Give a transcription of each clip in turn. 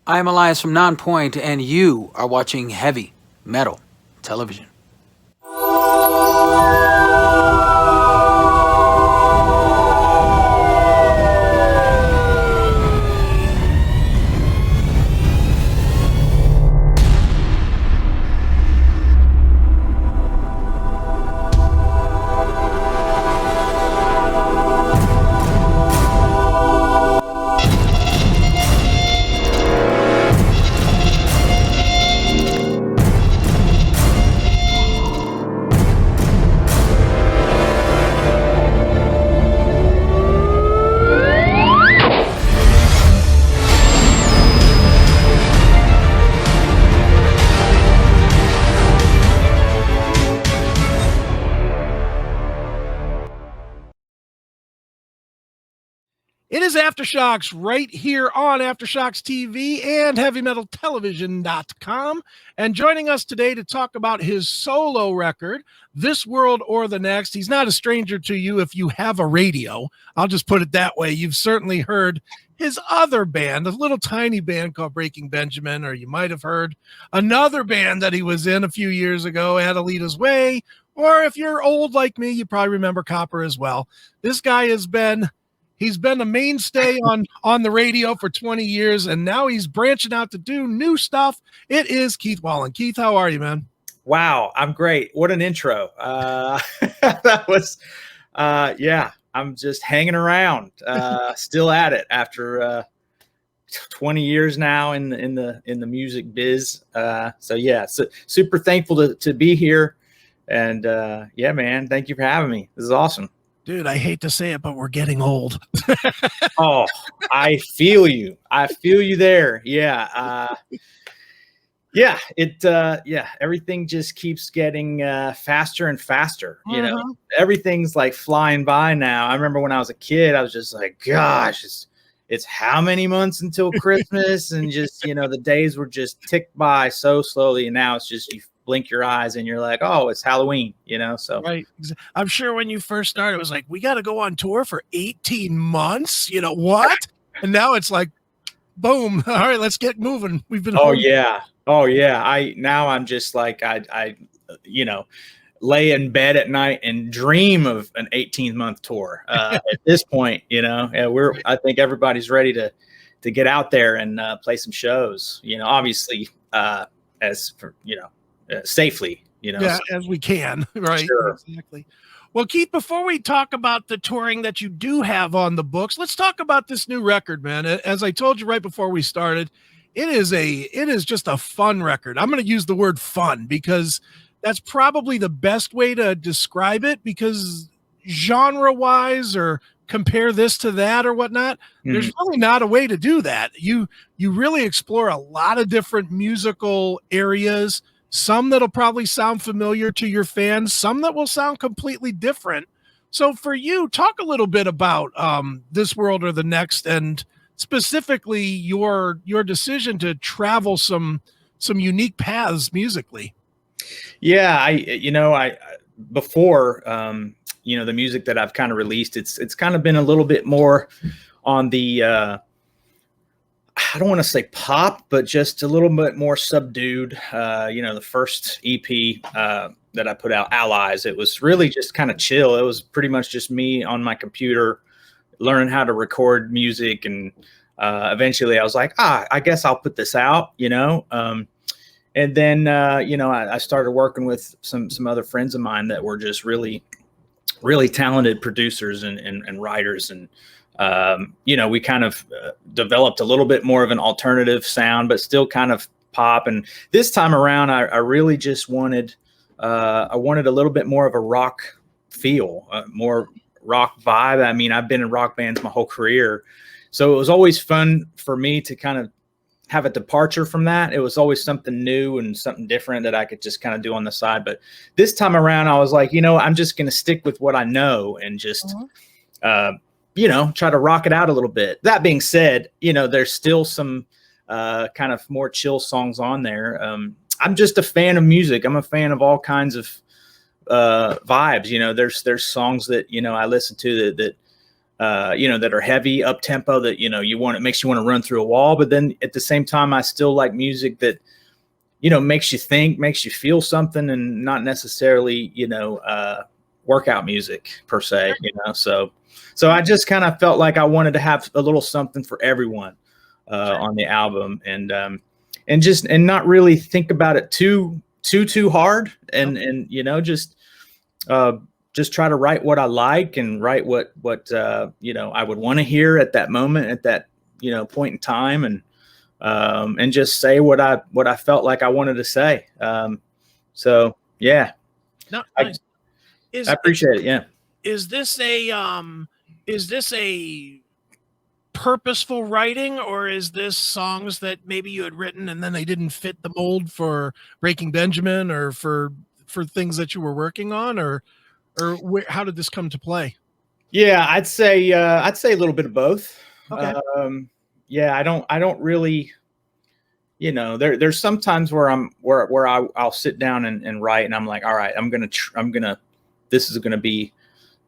I'm Elias from Nonpoint, and you are watching Heavy Metal Television. It is Aftershocks right here on Aftershocks TV and HeavyMetalTelevision.com. And joining us today to talk about his solo record, This World or the Next. He's not a stranger to you if you have a radio. I'll just put it that way. You've certainly heard his other band, a little tiny band called Breaking Benjamin, or you might have heard another band that he was in a few years ago, Adelita's Way. Or if you're old like me, you probably remember Copper as well. This guy has been... He's been a mainstay on the radio for 20 years, and now he's branching out to do new stuff. It is Keith Wallen. Keith, how are you, man? Wow, I'm great. What an intro. That was, yeah, I'm just hanging around, still at it after 20 years now in the music biz. So yeah, so super thankful to be here. And yeah, man, thank you for having me. This is awesome. Dude, I hate to say it, but we're getting old. Oh, I feel you. I feel you there. Yeah. Yeah. Yeah. Everything just keeps getting faster and faster. You know, everything's like flying by now. I remember when I was a kid, I was just like, gosh, it's how many months until Christmas? And just, you know, the days were just ticked by so slowly. And now it's just, you blink your eyes and you're like, oh, it's Halloween, you know? So right. I'm sure when you first started, it was like, we got to go on tour for 18 months. You know what? And now it's like, boom. All right, let's get moving. We've been, oh yeah. I'm just like, I, you know, lay in bed at night and dream of an 18-month tour. At this point, you know, I think everybody's ready to get out there and play some shows, you know, obviously, as for, you know, safely, you know. Yeah, so, as we can, right? Sure. Exactly. Well, Keith, before we talk about the touring that you do have on the books, let's talk about this new record, man. As I told you right before we started, it is just a fun record. I'm going to use the word fun because that's probably the best way to describe it, because genre-wise or compare this to that or whatnot, there's really not a way to do that. You really explore a lot of different musical areas, some that'll probably sound familiar to your fans, some that will sound completely different. So for you, talk a little bit about This World or the Next, and specifically your decision to travel some unique paths musically. Yeah, I before you know, the music that I've kind of released, it's kind of been a little bit more on the I don't want to say pop, but just a little bit more subdued. You know, the first EP that I put out, Allies, it was really just kind of chill. It was pretty much just me on my computer learning how to record music. And eventually I was like, I guess I'll put this out, you know. And then, you know, I started working with some other friends of mine that were just really, really talented producers and writers. And, you know, we kind of developed a little bit more of an alternative sound, but still kind of pop. And this time around, I really just wanted a little bit more of a rock feel, more rock vibe. I mean, I've been in rock bands my whole career, so it was always fun for me to kind of have a departure from that. It was always something new and something different that I could just kind of do on the side. But this time around, I was like, you know, I'm just going to stick with what I know and just, you know, try to rock it out a little bit. That being said, you know, there's still some kind of more chill songs on there. I'm just a fan of music. I'm a fan of all kinds of vibes. You know, there's songs that, you know, I listen to that that are heavy up tempo that, it makes you want to run through a wall. But then at the same time, I still like music that, makes you think, makes you feel something, and not necessarily, workout music per se, so I just kind of felt like I wanted to have a little something for everyone on the album, and not really think about it too hard, and just try to write what I like, and write what I would want to hear at that moment, at that point in time, and just say what I felt like I wanted to say. So yeah, no, I appreciate it. Yeah. Is this a purposeful writing, or is this songs that maybe you had written and then they didn't fit the mold for Breaking Benjamin, or for things that you were working on, or how did this come to play? Yeah, I'd say a little bit of both. Okay. Yeah, I don't really, there's sometimes where I'll sit down and write, and I'm like, all right, this is gonna be,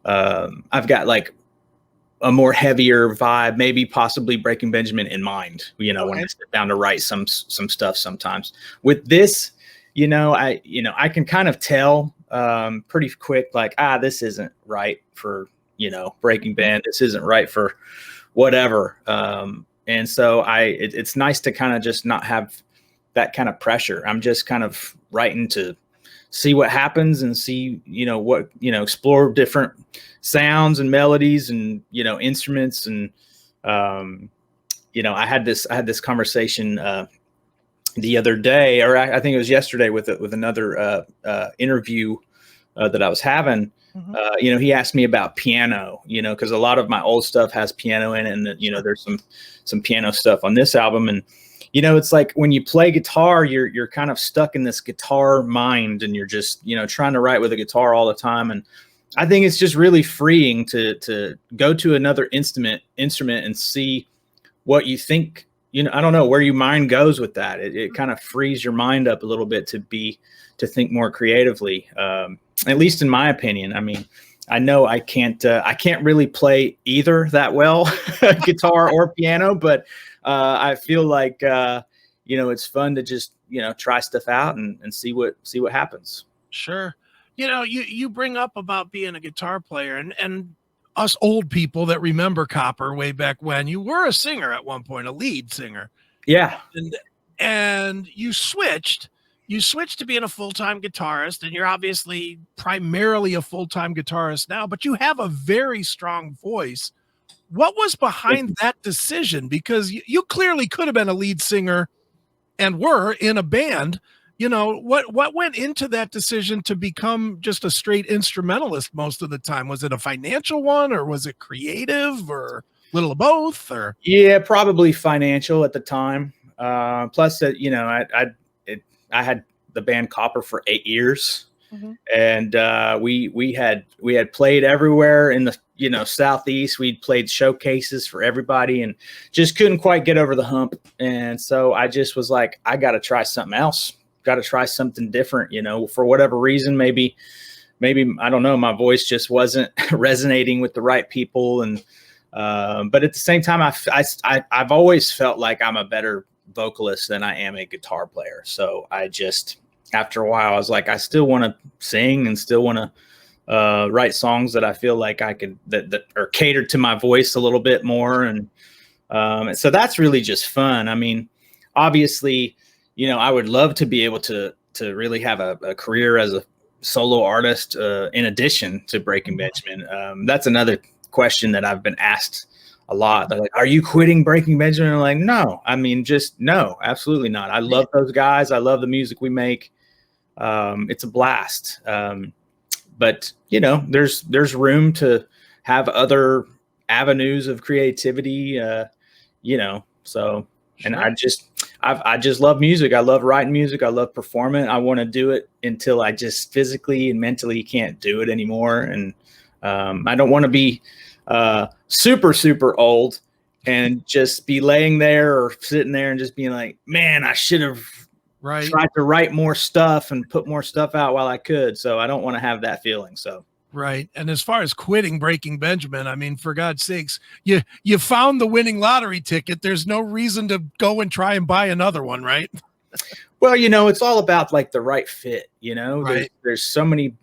I've got like a more heavier vibe, maybe possibly Breaking Benjamin in mind, when I sit down to write some stuff sometimes. With this, I can kind of tell pretty quick, like, this isn't right for, Breaking Band. This isn't right for whatever. And so it's nice to kind of just not have that kind of pressure. I'm just kind of writing to see what happens, and see, explore different sounds and melodies, and, instruments. And, I had this conversation the other day, or I think it was yesterday, with another interview that I was having. Mm-hmm. He asked me about piano, because a lot of my old stuff has piano in it, and there's some piano stuff on this album. And, it's like when you play guitar, you're kind of stuck in this guitar mind, and you're just, trying to write with a guitar all the time. And I think it's just really freeing to go to another instrument and see what you think, I don't know where your mind goes with that. It kind of frees your mind up a little bit to think more creatively. At least in my opinion. I mean, I know I can't really play either that well, guitar or piano, but I feel like, it's fun to just, try stuff out and see what happens. Sure. You bring up about being a guitar player, and us old people that remember Copper way back when, you were a singer at one point, a lead singer. Yeah. And you switched to being a full-time guitarist, and you're obviously primarily a full-time guitarist now, but you have a very strong voice. What was behind that decision? Because you clearly could have been a lead singer and were in a band. What went into that decision to become just a straight instrumentalist most of the time? Was it a financial one, or was it creative, or a little of both? Or yeah, probably financial at the time. Plus that, I had the band Copper for 8 years. Mm-hmm. And we had played everywhere in the Southeast. We'd played showcases for everybody, and just couldn't quite get over the hump. And so I just was like, I got to try something else. Got to try something different. For whatever reason, maybe I don't know, my voice just wasn't resonating with the right people. And but at the same time, I've always felt like I'm a better vocalist than I am a guitar player. So I just, after a while, I was like, I still want to sing, and still want to write songs that I feel like I could, that are catered to my voice a little bit more. And so that's really just fun. I mean, obviously, I would love to be able to really have a career as a solo artist in addition to Breaking Benjamin. That's another question that I've been asked a lot. They're like, are you quitting Breaking Benjamin? I'm like, no, I mean, just no, absolutely not. I love those guys. I love the music we make. It's a blast. But there's room to have other avenues of creativity, so, and sure. I just love music. I love writing music. I love performing. I want to do it until I just physically and mentally can't do it anymore. And I don't want to be super, super old and just be laying there or sitting there and just being like, man, I should have tried to write more stuff and put more stuff out while I could. So I don't want to have that feeling. So Right. And as far as quitting Breaking Benjamin, I mean, for God's sakes, you found the winning lottery ticket. There's no reason to go and try and buy another one, right? Well, it's all about like the right fit, Right. there's so many,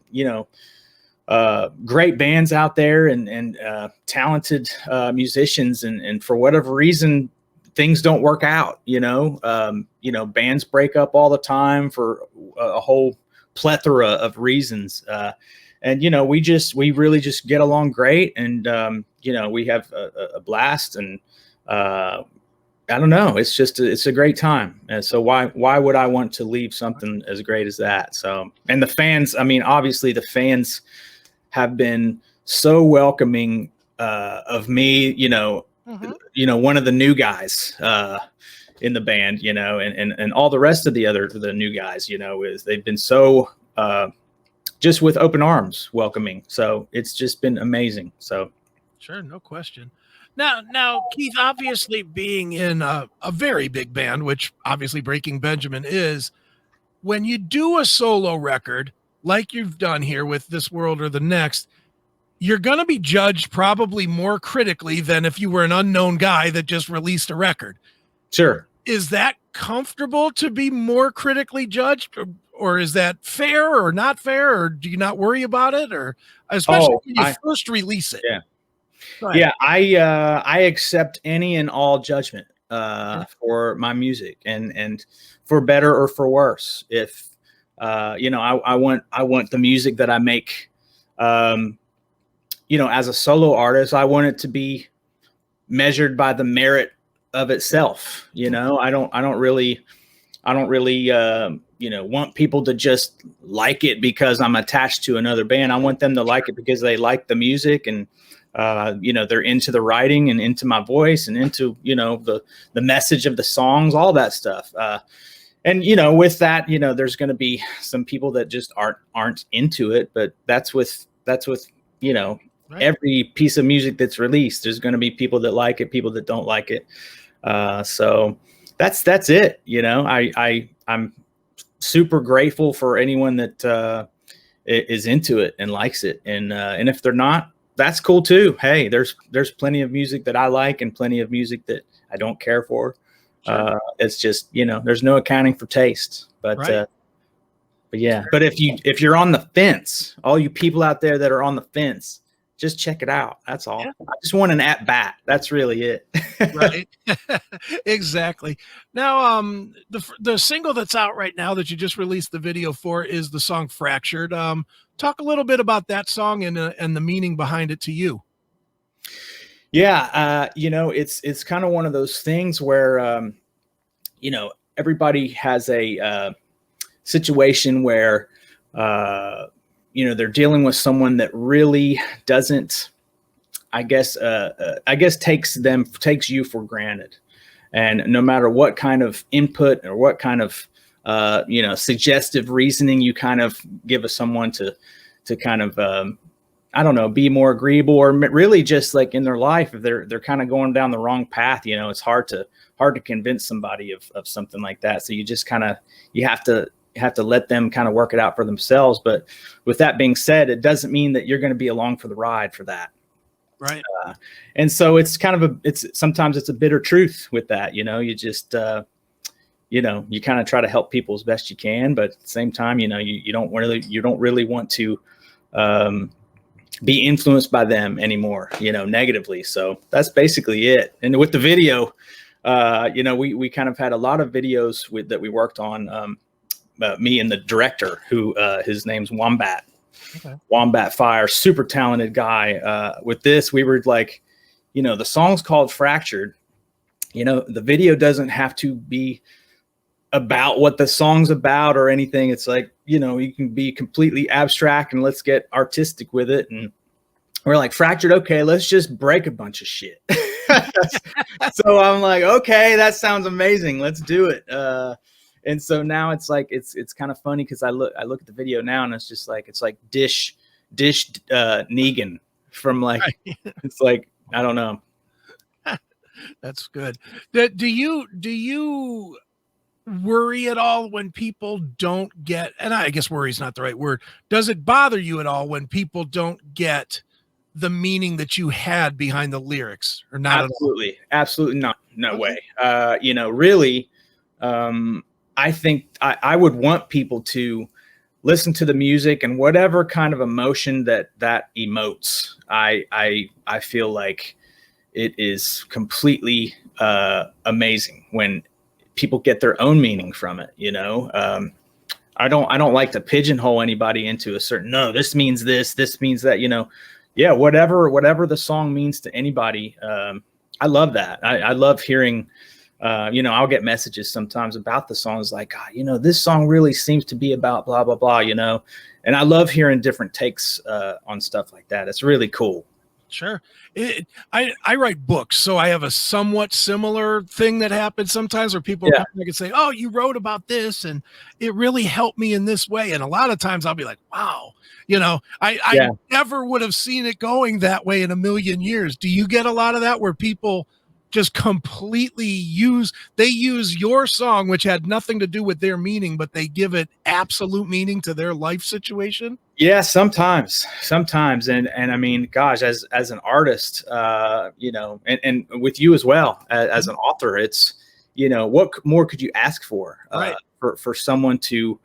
great bands out there and talented musicians, and for whatever reason, things don't work out. Bands break up all the time for a whole plethora of reasons. And we really just get along great, and we have a blast, and I don't know, it's a great time, and so why would I want to leave something as great as that? So, and the fans, I mean, obviously the fans have been so welcoming of me, one of the new guys in the band, and all the rest of the new guys, is they've been so just with open arms welcoming. So it's just been amazing. So Sure, no question. Now, Keith, obviously being in a very big band, which obviously Breaking Benjamin is, when you do a solo record like you've done here with This World or the Next, you're going to be judged probably more critically than if you were an unknown guy that just released a record. sure. Is that comfortable to be more critically judged, or is that fair or not fair, or do you not worry about it, or especially when you first release it? Yeah. Yeah, I accept any and all judgment for my music, and for better or for worse. If I want the music that I make, as a solo artist, I want it to be measured by the merit of itself. I don't really want people to just like it because I'm attached to another band. I want them to like it because they like the music, and they're into the writing and into my voice and into, the message of the songs, all that stuff. And, with that, there's going to be some people that just aren't into it, but that's with, right. Every piece of music that's released, there's going to be people that like it, people that don't like it. So that's it. I'm super grateful for anyone that is into it and likes it. And if they're not, that's cool too. Hey, there's plenty of music that I like and plenty of music that I don't care for. Sure. It's just, there's no accounting for taste, but, right. But yeah, but if you're on the fence, all you people out there that are on the fence, just check it out. That's all. Yeah. I just want an at bat. That's really it. Right. Exactly. Now, the single that's out right now that you just released the video for is the song Fractured. Talk a little bit about that song and the meaning behind it to you. Yeah. It's kind of one of those things where, everybody has a situation where, they're dealing with someone that really doesn't, I guess takes you for granted. And no matter what kind of input or what kind of, suggestive reasoning you kind of give someone to kind of, I don't know, be more agreeable, or really just like in their life, if they're kind of going down the wrong path, it's hard to convince somebody of something like that. So you just kind of, you have to let them kind of work it out for themselves. But with that being said, it doesn't mean that you're going to be along for the ride for that. Right. And so it's kind of sometimes it's a bitter truth with that, you just, you kind of try to help people as best you can, but at the same time, you don't really want to, be influenced by them anymore, negatively. So that's basically it. And with the video, we kind of had a lot of videos that we worked on, me and the director, who his name's Wombat. Okay. Wombat Fire, super talented guy. With this, we were like, the song's called Fractured. The video doesn't have to be about what the song's about or anything. It's like, you can be completely abstract and let's get artistic with it. And we're like, Fractured, okay, let's just break a bunch of shit. So I'm like, okay, that sounds amazing. Let's do it. And so now it's like, it's kind of funny because I look at the video now and it's just like, it's like Dish Negan from like, right. It's like, I don't know. That's good. Do you worry at all when people don't get, and I guess worry is not the right word. Does it bother you at all when people don't get the meaning that you had behind the lyrics, or not Absolutely. at all? Absolutely not. No Okay. way. Really, I think I would want people to listen to the music and whatever kind of emotion that emotes. I feel like it is completely amazing when people get their own meaning from it. I don't like to pigeonhole anybody into a certain, no, this means this means that, yeah, whatever the song means to anybody. I love that. I love hearing, I'll get messages sometimes about the songs like, God, this song really seems to be about blah, blah, blah, and I love hearing different takes on stuff like that. It's really cool. Sure. I write books, so I have a somewhat similar thing that happens sometimes where people come back and say, oh, you wrote about this and it really helped me in this way. And a lot of times I'll be like, wow, I never would have seen it going that way in a million years. Do you get a lot of that where people just completely use your song, which had nothing to do with their meaning, but they give it absolute meaning to their life situation? Yeah, sometimes. And I mean, gosh, as an artist, and with you as well, as an author, it's, what more could you ask for, Right. for someone to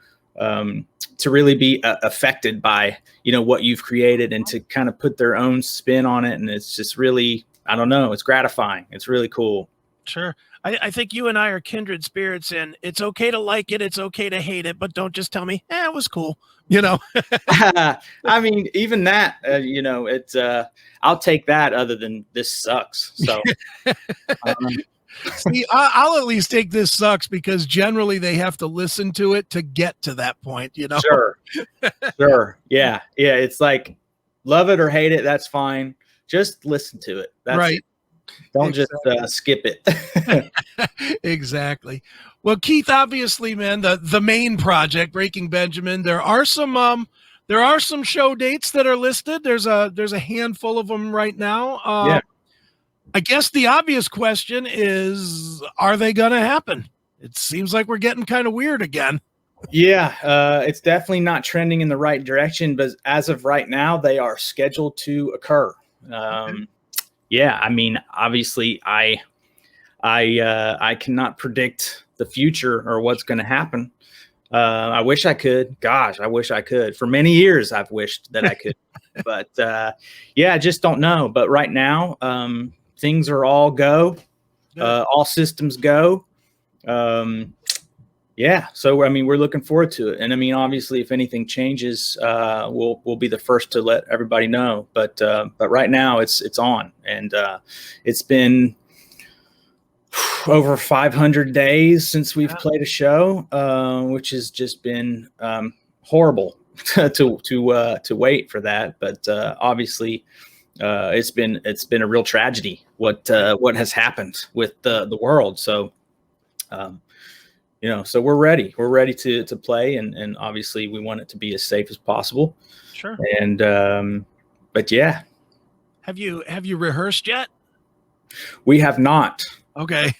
really be affected by, what you've created and to kind of put their own spin on it. And it's just really, I don't know, it's gratifying. It's really cool. Sure. I think you and I are kindred spirits, and it's okay to like it. It's okay to hate it, but don't just tell me, it was cool. I mean, even that, it's, I'll take that other than this sucks. So, see, I'll at least take this sucks because generally they have to listen to it to get to that point, Sure. Yeah. It's like, love it or hate it. That's fine. Just listen to it. That's right. It. Don't just skip it. Exactly. Well, Keith, obviously, man, the main project, Breaking Benjamin, there are some show dates that are listed. There's a handful of them right now. Yeah. I guess the obvious question is, are they going to happen? It seems like we're getting kind of weird again. Yeah, it's definitely not trending in the right direction, but as of right now, they are scheduled to occur. Okay. Yeah, I mean, obviously, I cannot predict the future or what's going to happen. I wish I could. Gosh, I wish I could. For many years, I've wished that I could, but I just don't know. But right now, things are all go, all systems go. So I mean, we're looking forward to it, and I mean, obviously, if anything changes, we'll be the first to let everybody know. But right now, it's on, and it's been over 500 days since we've played a show, which has just been horrible to wait for that. But obviously, it's been a real tragedy what has happened with the world. So. So we're ready. We're ready to play, and obviously we want it to be as safe as possible. Sure. And but yeah. Have you rehearsed yet? We have not. Okay.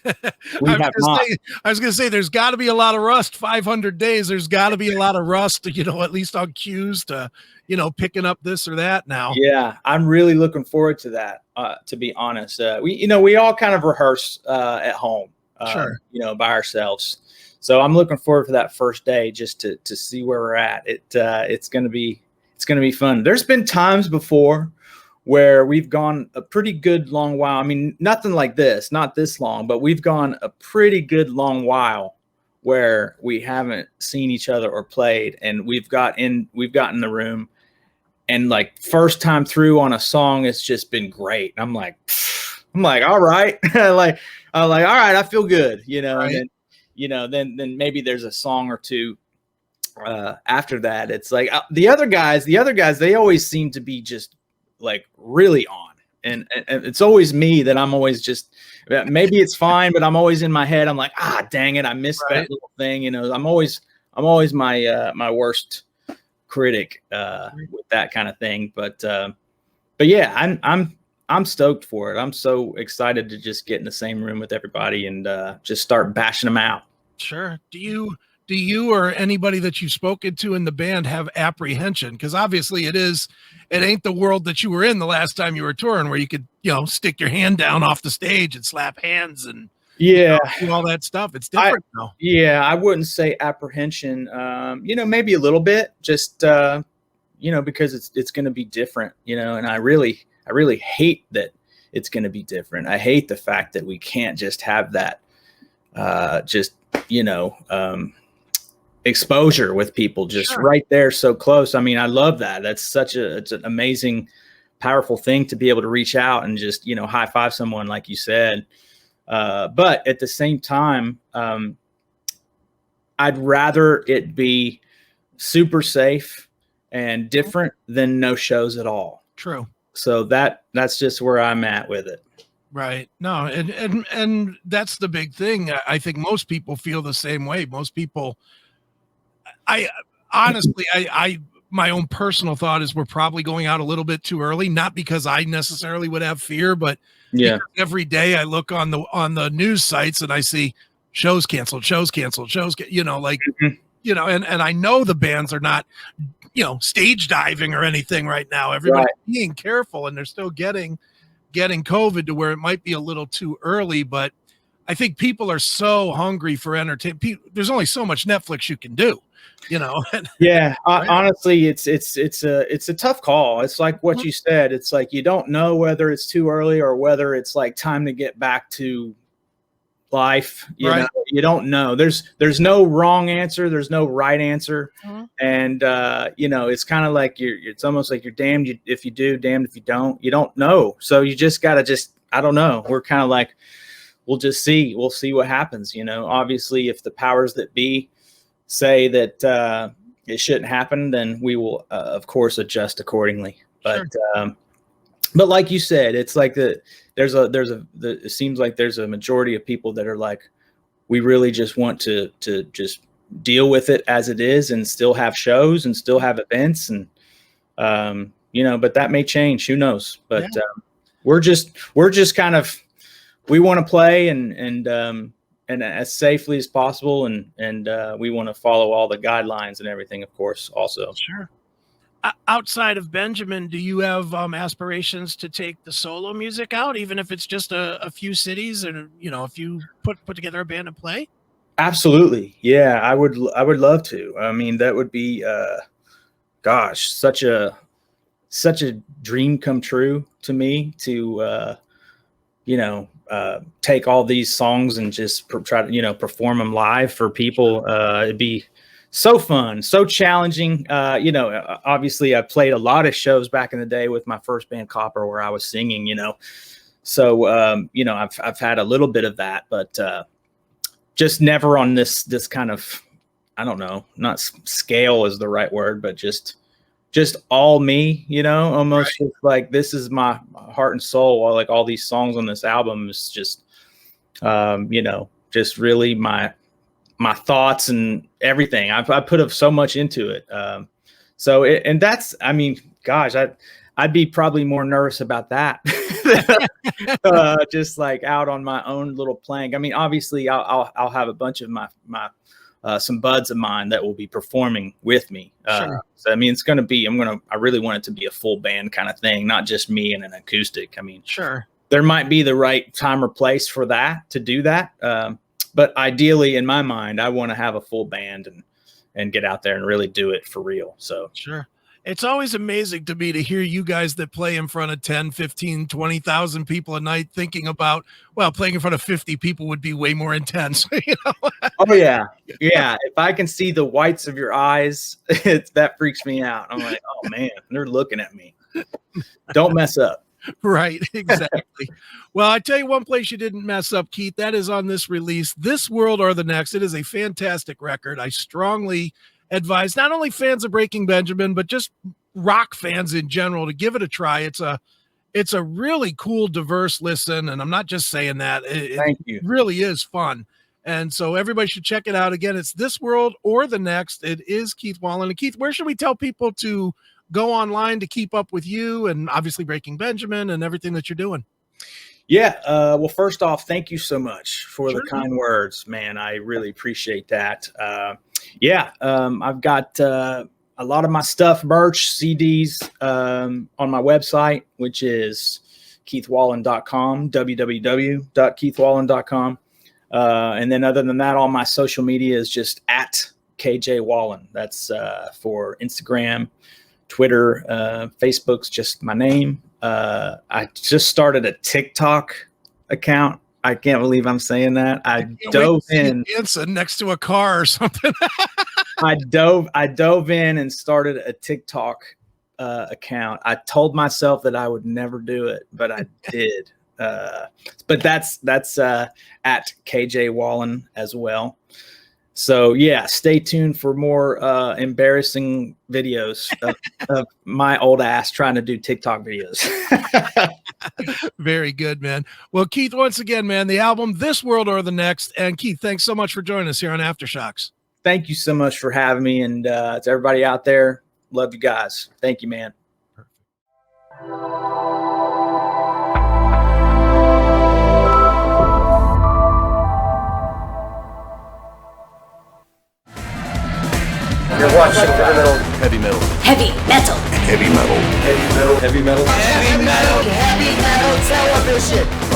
We have not. I was going to say, there's got to be a lot of rust. 500 days. There's got to be a lot of rust. At least on cues to, picking up this or that now. Yeah, I'm really looking forward to that. To be honest, we all kind of rehearse at home. Sure. By ourselves. So I'm looking forward for that first day just to see where we're at. It's going to be fun. There's been times before where we've gone a pretty good long while. I mean, nothing like this, not this long, but we've gone a pretty good long while where we haven't seen each other or played, and we've got in the room, and like first time through on a song, it's just been great. I'm like, all right, all right, I feel good, Right. and then, then maybe there's a song or two after that. It's like the other guys, they always seem to be just like really on, and it's always me that I'm always just, maybe it's fine, but I'm always in my head. I'm like, dang it, I missed that little thing. I'm always my my worst critic with that kind of thing. But yeah, I'm stoked for it. I'm so excited to just get in the same room with everybody and just start bashing them out. Sure. Do you or anybody that you've spoken to in the band have apprehension? Because obviously it ain't the world that you were in the last time you were touring, where you could, stick your hand down off the stage and slap hands and Yeah. do all that stuff. It's different now. Yeah, I wouldn't say apprehension. Maybe a little bit, just because it's going to be different. And I really hate that it's going to be different. I hate the fact that we can't just have that, exposure with people just Sure. right there, so close. I mean, I love that. That's it's an amazing, powerful thing to be able to reach out and just high five someone, like you said. But at the same time, I'd rather it be super safe and different than no shows at all. True. So that's just where I'm at with it. Right. No, and that's the big thing. I think most people feel the same way. Most people, I honestly, my own personal thought is we're probably going out a little bit too early, not because I necessarily would have fear, but Yeah. every day I look on the news sites and I see shows canceled, Mhm. and I know the bands are not, stage diving or anything right now. Everybody's being careful and they're still getting COVID to where it might be a little too early, but I think people are so hungry for entertainment. There's only so much Netflix you can do, Yeah, Right. honestly, it's a tough call. It's like what you said. It's like you don't know whether it's too early or whether it's like time to get back to life. Right. You don't know. There's no wrong answer. There's no right answer. Mhm. And it's kind of like it's almost like you're damned if you do, damned if you don't. You don't know. So you just gotta I don't know. We're kind of like, we'll just see. We'll see what happens. Obviously, if the powers that be say that it shouldn't happen, then we will of course adjust accordingly. But Sure. but like you said, it's like it seems like there's a majority of people that are like, we really just want to just deal with it as it is and still have shows and still have events, and but that may change, who knows. But we're just kind of, we want to play and as safely as possible, and we want to follow all the guidelines and everything, of course, also. Sure. Outside of Benjamin, do you have aspirations to take the solo music out, even if it's just a few cities, and if you put together a band and play? Absolutely. Yeah, I would love to. I mean, that would be gosh, such a dream come true to me to take all these songs and just try to perform them live for people. It'd be so fun, so challenging. Obviously I played a lot of shows back in the day with my first band Copper, where I was singing, so I've had a little bit of that, but just never on this kind of, I don't know, not scale is the right word, but just all me, almost just like, this is my heart and soul. While like all these songs on this album is just, just really my thoughts and everything. I put up so much into it. And that's, I mean, gosh, I'd be probably more nervous about that. Just like out on my own little playing. I mean, obviously I'll have a bunch of my some buds of mine that will be performing with me. Sure. So I mean, it's going to be, I really want it to be a full band kind of thing, not just me and an acoustic. I mean, Sure. There might be the right time or place for that, to do that. But ideally, in my mind, I want to have a full band and get out there and really do it for real. So Sure. It's always amazing to me to hear you guys that play in front of 10, 15, 20,000 people a night thinking about, well, playing in front of 50 people would be way more intense. Oh yeah. Yeah. If I can see the whites of your eyes, that freaks me out. I'm like, oh man, they're looking at me. Don't mess up. Right, exactly. Well, I tell you one place you didn't mess up, Keith. That is on this release, This World or the Next. It is a fantastic record. I strongly advise not only fans of Breaking Benjamin, but just rock fans in general to give it a try. It's a really cool, diverse listen, and I'm not just saying that. Thank you. It really is fun. And so everybody should check it out. Again, it's This World or the Next. It is Keith Wallen. And Keith, where should we tell people to go online to keep up with you and obviously Breaking Benjamin and everything that you're doing? Yeah. Well, first off, thank you so much for Sure. the kind words, man. I really appreciate that. I've got a lot of my stuff, merch, CDs on my website, which is keithwallen.com, www.keithwallen.com. And then other than that, all my social media is just at KJ Wallen. That's for Instagram, Twitter, Facebook's just my name. I just started a TikTok account. I can't believe I'm saying that. I dove in dancing next to a car or something. I dove in and started a TikTok account. I told myself that I would never do it, but I did. But that's at KJ Wallen as well. So yeah, stay tuned for more embarrassing videos of my old ass trying to do TikTok videos. Very good, man. Well, Keith, once again, man, the album This World or the Next. And Keith, thanks so much for joining us here on Aftershocks. Thank you so much for having me. And to everybody out there, love you guys. Thank you, man. You're watching Heavy metal. Heavy metal. Heavy metal. heavy metal Heavy metal. Heavy metal. Heavy metal television.